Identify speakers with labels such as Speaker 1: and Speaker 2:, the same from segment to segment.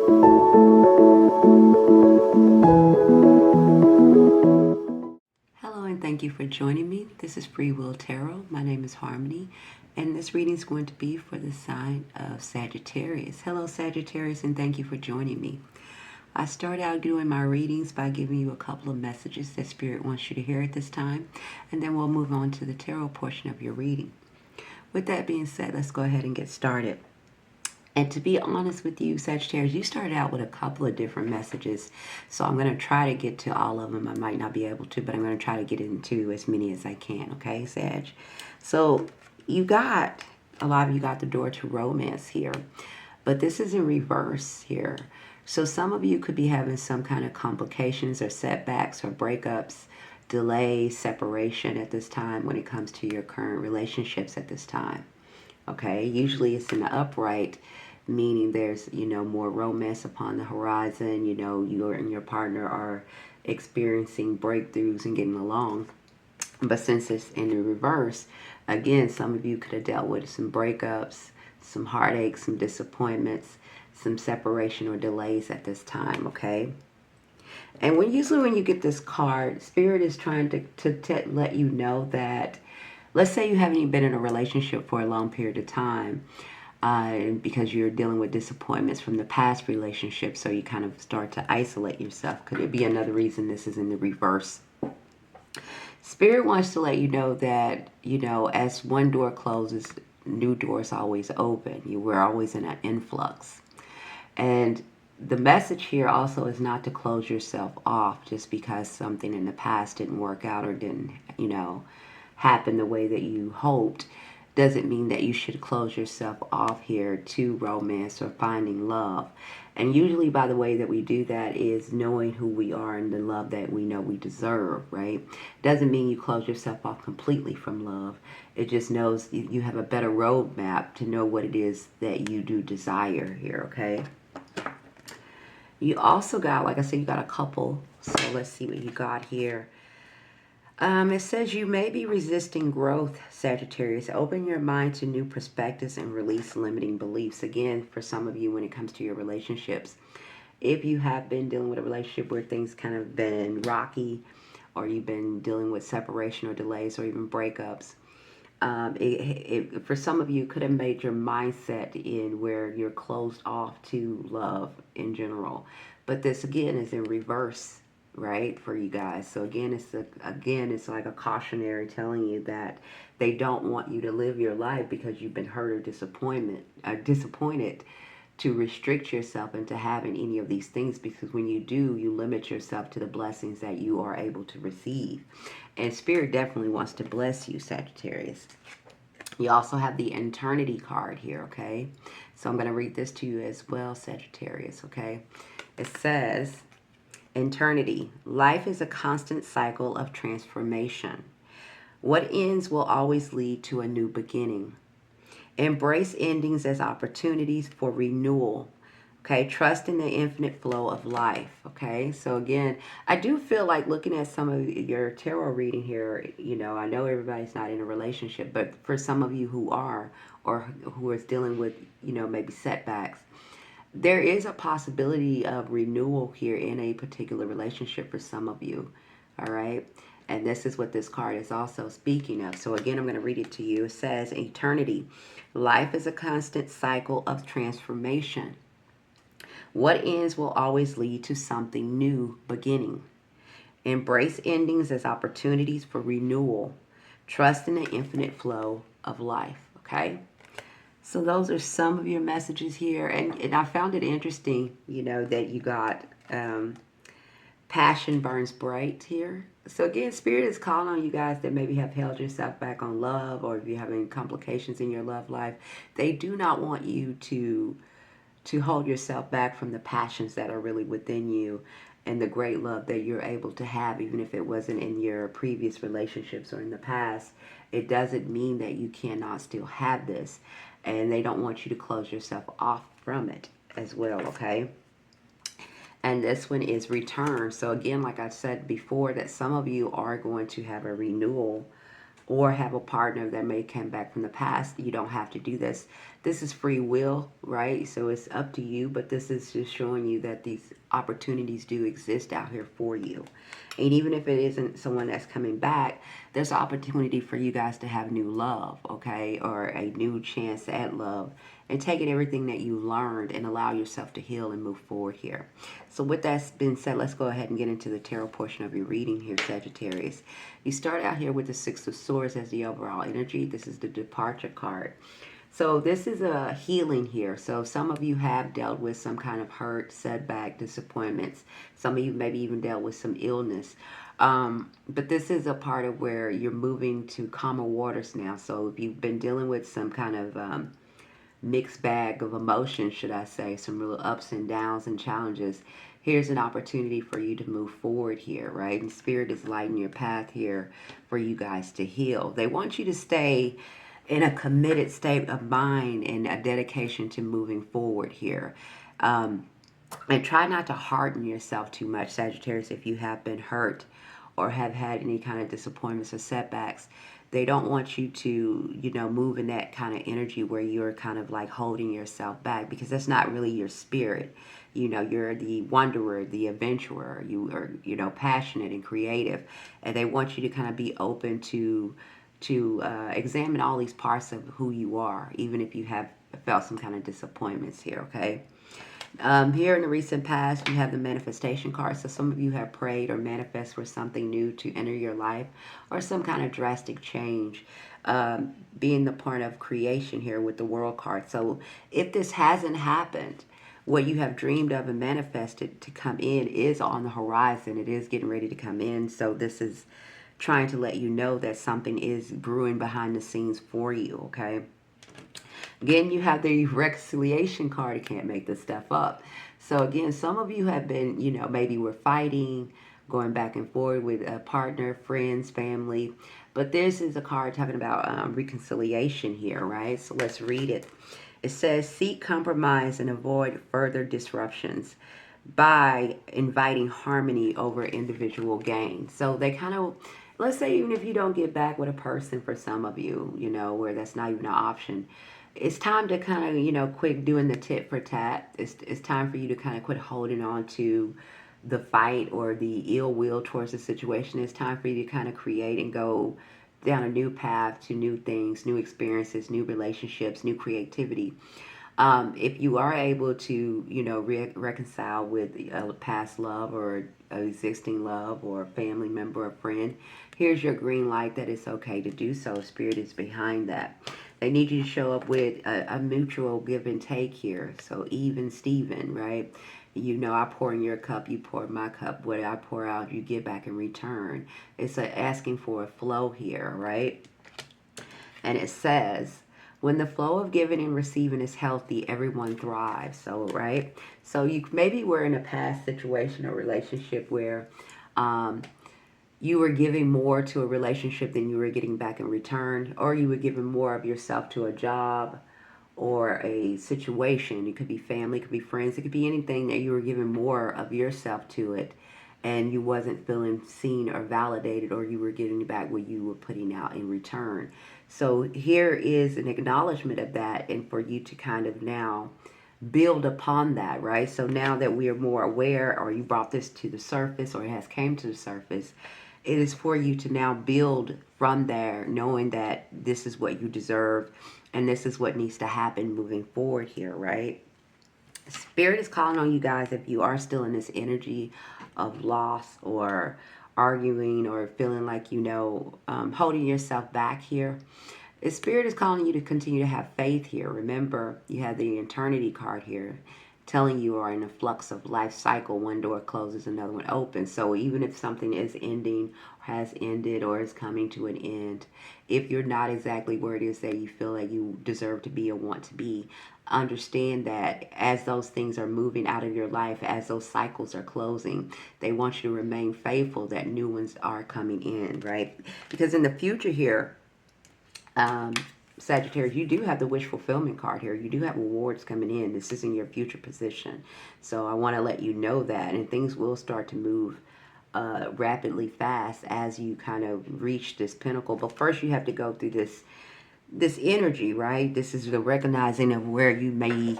Speaker 1: Hello and thank you for joining me. This is Freewill Tarot. My name is Harmony, and this reading is going to be for the sign of Sagittarius. Hello Sagittarius, and thank you for joining me. I start out doing my readings by giving you a couple of messages that Spirit wants you to hear at this time, and then we'll move on to the tarot portion of your reading. With that being said, let's go ahead and get started. And to be honest with you, Sagittarius, you started out with a couple of different messages. So I'm going to try to get to all of them. I might not be able to, but I'm going to try to get into as many as I can. Okay, Sag? So a lot of you got the door to romance here. But this is in reverse here. So some of you could be having some kind of complications or setbacks or breakups, delays, separation at this time when it comes to your current relationships at this time. Okay, usually it's in the upright, meaning there's, more romance upon the horizon. You and your partner are experiencing breakthroughs and getting along. But since it's in the reverse, again, some of you could have dealt with some breakups, some heartaches, some disappointments, some separation or delays at this time, okay? And usually when you get this card, Spirit is trying to let you know that, let's say you haven't even been in a relationship for a long period of time, because you're dealing with disappointments from the past relationship, so you kind of start to isolate yourself. Could it be another reason this is in the reverse? Spirit wants to let you know that, as one door closes, new doors always open. We're always in an influx. And the message here also is not to close yourself off just because something in the past didn't work out or didn't, happen the way that you hoped. Doesn't mean that you should close yourself off here to romance or finding love. And usually by the way that we do that is knowing who we are and the love that we know we deserve, right? Doesn't mean you close yourself off completely from love. It just knows you have a better roadmap to know what it is that you do desire here, okay? You also got, like I said, you got a couple. So let's see what you got here. It says you may be resisting growth, Sagittarius. Open your mind to new perspectives and release limiting beliefs. Again, for some of you when it comes to your relationships, if you have been dealing with a relationship where things kind of been rocky, or you've been dealing with separation or delays or even breakups, for some of you, could have made your mindset in where you're closed off to love in general. But this again is in reverse, right, for you guys. So again, it's like a cautionary telling you that they don't want you to live your life because you've been hurt or disappointed to restrict yourself into having any of these things, because when you do, you limit yourself to the blessings that you are able to receive. And Spirit definitely wants to bless you, Sagittarius. You also have the Eternity card here, okay? So I'm going to read this to you as well, Sagittarius, okay? It says, Eternity. Life is a constant cycle of transformation. What ends will always lead to a new beginning. Embrace endings as opportunities for renewal. Okay, trust in the infinite flow of life. Okay, so again, I do feel like looking at some of your tarot reading here, I know everybody's not in a relationship, but for some of you who are, or who is dealing with, maybe setbacks, there is a possibility of renewal here in a particular relationship for some of you. All right. And this is what this card is also speaking of. So again, I'm going to read it to you. It says, Eternity. Life is a constant cycle of transformation. What ends will always lead to something new beginning. Embrace endings as opportunities for renewal. Trust in the infinite flow of life. Okay? So those are some of your messages here. And I found it interesting, that you got passion burns bright here. So again, Spirit is calling on you guys that maybe have held yourself back on love, or if you're having complications in your love life, they do not want you to hold yourself back from the passions that are really within you and the great love that you're able to have, even if it wasn't in your previous relationships or in the past. It doesn't mean that you cannot still have this, and they don't want you to close yourself off from it as well, okay? And this one is return. So again, like I said before, that some of you are going to have a renewal or have a partner that may come back from the past. You don't have to do this. This is free will, right? So it's up to you, but this is just showing you that these opportunities do exist out here for you. And even if it isn't someone that's coming back, there's an opportunity for you guys to have new love, okay? Or a new chance at love. And taking everything that you learned and allow yourself to heal and move forward here. So with that being said, let's go ahead and get into the tarot portion of your reading here, Sagittarius. You start out here with the Six of Swords as the overall energy. This is the departure card. So this is a healing here. So some of you have dealt with some kind of hurt, setback, disappointments. Some of you maybe even dealt with some illness. But this is a part of where you're moving to calmer waters now. So if you've been dealing with some kind of mixed bag of emotions, should I say, some real ups and downs and challenges, here's an opportunity for you to move forward here, right? And Spirit is lighting your path here for you guys to heal. They want you to stay in a committed state of mind and a dedication to moving forward here. And try not to harden yourself too much, Sagittarius, if you have been hurt or have had any kind of disappointments or setbacks. They don't want you to, move in that kind of energy where you're kind of like holding yourself back, because that's not really your spirit. You're the wanderer, the adventurer. You are, passionate and creative. And they want you to kind of be open to examine all these parts of who you are, even if you have felt some kind of disappointments here, okay? Here in the recent past, you have the manifestation card. So some of you have prayed or manifest for something new to enter your life, or some kind of drastic change, being the part of creation here with the world card. So if this hasn't happened, what you have dreamed of and manifested to come in is on the horizon. It is getting ready to come in. So this is trying to let you know that something is brewing behind the scenes for you, okay? Again, you have the reconciliation card. You can't make this stuff up. So again, some of you have been, maybe we're fighting, going back and forth with a partner, friends, family. But this is a card talking about reconciliation here, right? So let's read it. It says, seek compromise and avoid further disruptions by inviting harmony over individual gain. So they kind of, let's say even if you don't get back with a person, for some of you, where that's not even an option, it's time to kind of, quit doing the tit for tat. It's time for you to kind of quit holding on to the fight or the ill will towards the situation. It's time for you to kind of create and go down a new path to new things, new experiences, new relationships, new creativity. If you are able to, reconcile with a past love or an existing love or a family member or friend, here's your green light that it's okay to do so. Spirit is behind that. They need you to show up with a mutual give and take here. So even Steven, right? I pour in your cup, you pour in my cup. What I pour out, you give back in return. It's asking for a flow here, right? And it says, when the flow of giving and receiving is healthy, everyone thrives. So, right? So you maybe were in a past situation or relationship where you were giving more to a relationship than you were getting back in return, or you were giving more of yourself to a job or a situation. It could be family, it could be friends, it could be anything that you were giving more of yourself to it, and you wasn't feeling seen or validated, or you were getting back what you were putting out in return. So here is an acknowledgement of that, and for you to kind of now build upon that, right? So now that we are more aware, or you brought this to the surface, or it has came to the surface, it is for you to now build from there, knowing that this is what you deserve and this is what needs to happen moving forward here, right? Spirit is calling on you guys, if you are still in this energy of loss or arguing or feeling like, holding yourself back here. The Spirit is calling you to continue to have faith here. Remember, you have the eternity card here, telling you are in a flux of life cycle. One door closes, another one opens. So even if something is ending, has ended, or is coming to an end, if you're not exactly where it is that you feel like you deserve to be or want to be, understand that as those things are moving out of your life, as those cycles are closing, they want you to remain faithful that new ones are coming in, right? Because in the future here, Sagittarius, you do have the wish fulfillment card here. You do have rewards coming in. This is in your future position. So I want to let you know that, and things will start to move rapidly fast as you kind of reach this pinnacle. But first you have to go through this energy, right? This is the recognizing of where you may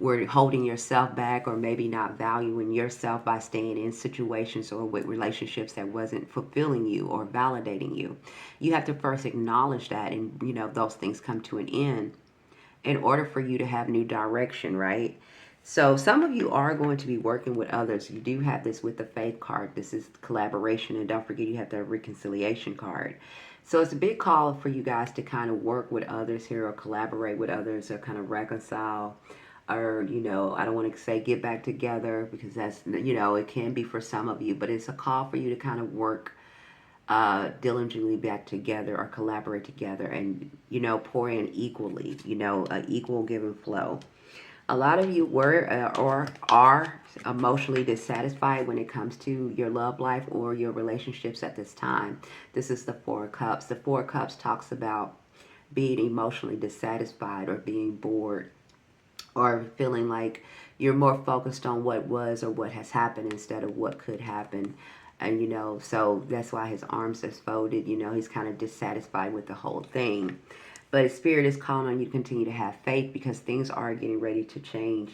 Speaker 1: were holding yourself back, or maybe not valuing yourself by staying in situations or with relationships that wasn't fulfilling you or validating you. You have to first acknowledge that, and those things come to an end in order for you to have new direction, right? So some of you are going to be working with others. You do have this with the faith card. This is collaboration, and don't forget you have the reconciliation card. So it's a big call for you guys to kind of work with others here, or collaborate with others, or kind of reconcile, or I don't want to say get back together, because that's it can be for some of you, but it's a call for you to kind of work diligently back together, or collaborate together, and pour in equally, equal give and flow. A lot of you were or are emotionally dissatisfied when it comes to your love life or your relationships at this time. This is the Four of Cups. The Four of Cups talks about being emotionally dissatisfied, or being bored, or feeling like you're more focused on what was or what has happened instead of what could happen. And so that's why his arms are folded. He's kind of dissatisfied with the whole thing. But Spirit is calling on you to continue to have faith, because things are getting ready to change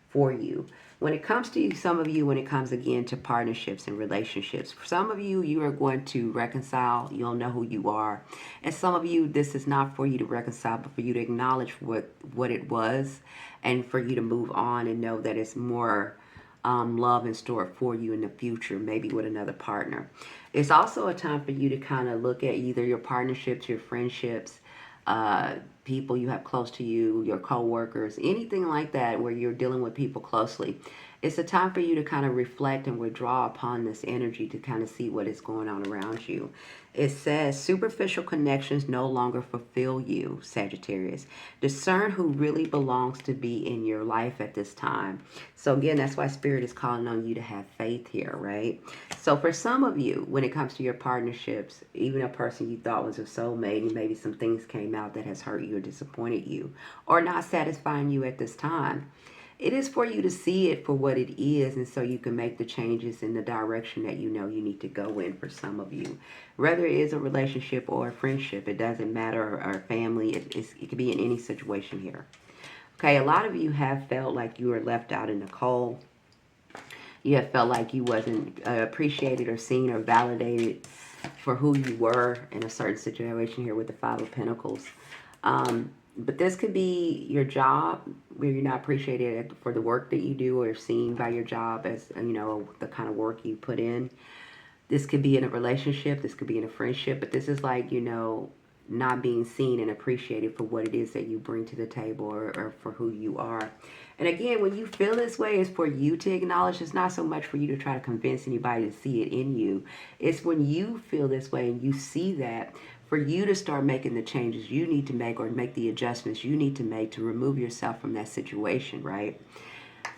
Speaker 1: for you. When it comes to some of you, when it comes again to partnerships and relationships, for some of you, you are going to reconcile. You'll know who you are. And some of you, this is not for you to reconcile, but for you to acknowledge what it was, and for you to move on and know that it's more love in store for you in the future, maybe with another partner. It's also a time for you to kind of look at either your partnerships, your friendships, people you have close to you, your co-workers, anything like that where you're dealing with people closely. It's a time for you to kind of reflect and withdraw upon this energy to kind of see what is going on around you. It says superficial connections no longer fulfill you, Sagittarius. Discern who really belongs to be in your life at this time. So again, that's why Spirit is calling on you to have faith here, right? So for some of you, when it comes to your partnerships, even a person you thought was a soulmate, and maybe some things came out that has hurt you or disappointed you, or not satisfying you at this time, it is for you to see it for what it is, and so you can make the changes in the direction that you need to go in for some of you. Whether it is a relationship or a friendship, it doesn't matter, or family, it could be in any situation here. Okay, a lot of you have felt like you were left out in the cold. You have felt like you wasn't appreciated or seen or validated for who you were in a certain situation here with the Five of Pentacles. But this could be your job, where you're not appreciated for the work that you do, or seen by your job as, the kind of work you put in. This could be in a relationship. This could be in a friendship. But this is like, not being seen and appreciated for what it is that you bring to the table, or for who you are. And again, when you feel this way, it's for you to acknowledge. It's not so much for you to try to convince anybody to see it in you. It's when you feel this way and you see that, for you to start making the changes you need to make, or make the adjustments you need to make to remove yourself from that situation, right?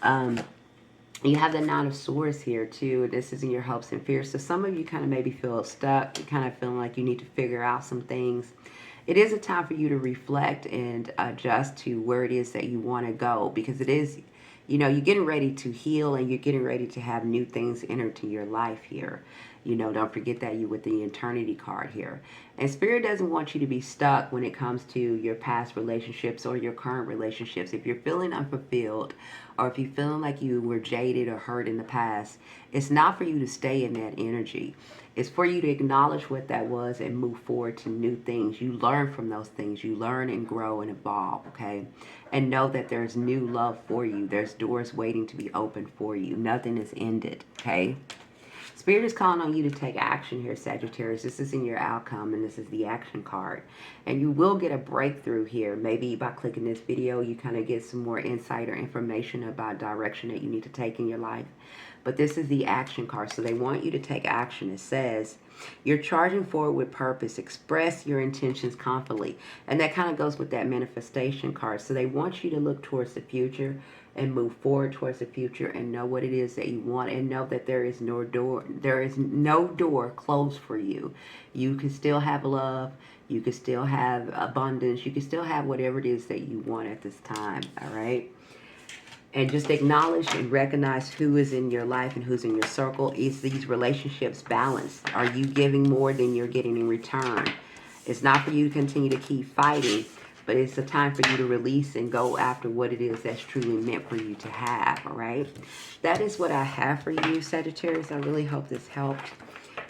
Speaker 1: You have the Nine of Swords here too. This is in your hopes and fears. So some of you kind of maybe feel stuck. You're kind of feeling like you need to figure out some things. It is a time for you to reflect and adjust to where it is that you want to go, because it is, you're getting ready to heal, and you're getting ready to have new things enter into your life here. Don't forget that you with the Eternity card here. And Spirit doesn't want you to be stuck when it comes to your past relationships or your current relationships. If you're feeling unfulfilled, or if you're feeling like you were jaded or hurt in the past, it's not for you to stay in that energy. It's for you to acknowledge what that was and move forward to new things. You learn from those things. You learn and grow and evolve, okay? And know that there's new love for you. There's doors waiting to be opened for you. Nothing is ended, okay? Spirit is calling on you to take action here, Sagittarius. This is in your outcome, and this is the action card. And you will get a breakthrough here. Maybe by clicking this video, you kind of get some more insight or information about direction that you need to take in your life. But this is the action card, so they want you to take action. It says, you're charging forward with purpose. Express your intentions confidently. And that kind of goes with that manifestation card. So they want you to look towards the future and move forward towards the future, and know what it is that you want, and know that there is no door closed for you. You can still have love. You can still have abundance. You can still have whatever it is that you want at this time, all right? And just acknowledge and recognize who is in your life and who's in your circle. Is these relationships balanced? Are you giving more than you're getting in return? It's not for you to continue to keep fighting, but it's a time for you to release and go after what it is that's truly meant for you to have, all right? That is what I have for you, Sagittarius. I really hope this helped.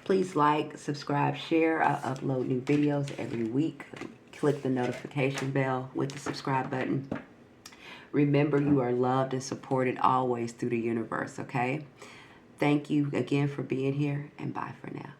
Speaker 1: Please like, subscribe, share. I upload new videos every week. Click the notification bell with the subscribe button. Remember, you are loved and supported always through the universe, okay? Thank you again for being here, and bye for now.